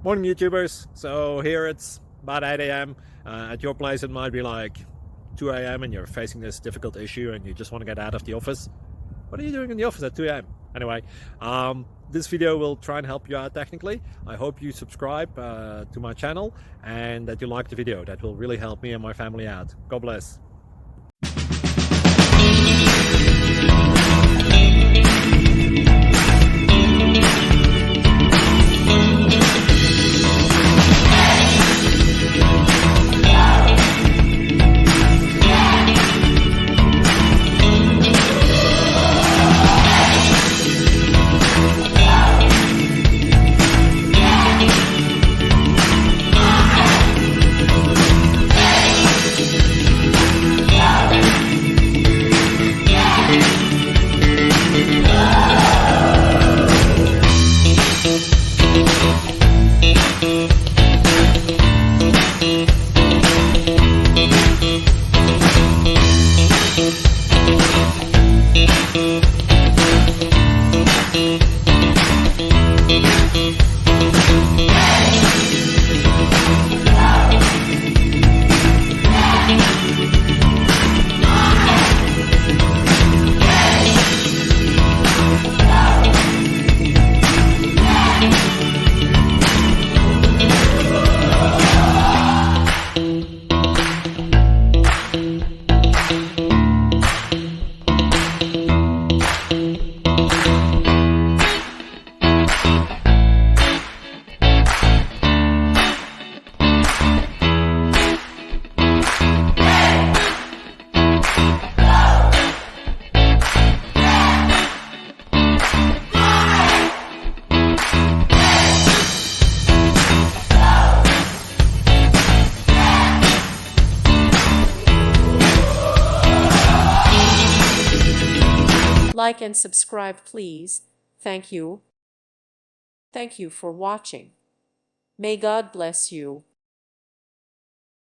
Morning, YouTubers. So here it's about 8 a.m. At your place, it might be like 2 a.m. and you're facing this difficult issue and you just want to get out of the office. What are you doing in the office at 2 a.m.? Anyway, this video will try and help you out technically. I hope you subscribe to my channel and that you like the video. That will really help me and my family out. God bless. Like and subscribe, please. Thank you. Thank you for watching. May God bless you.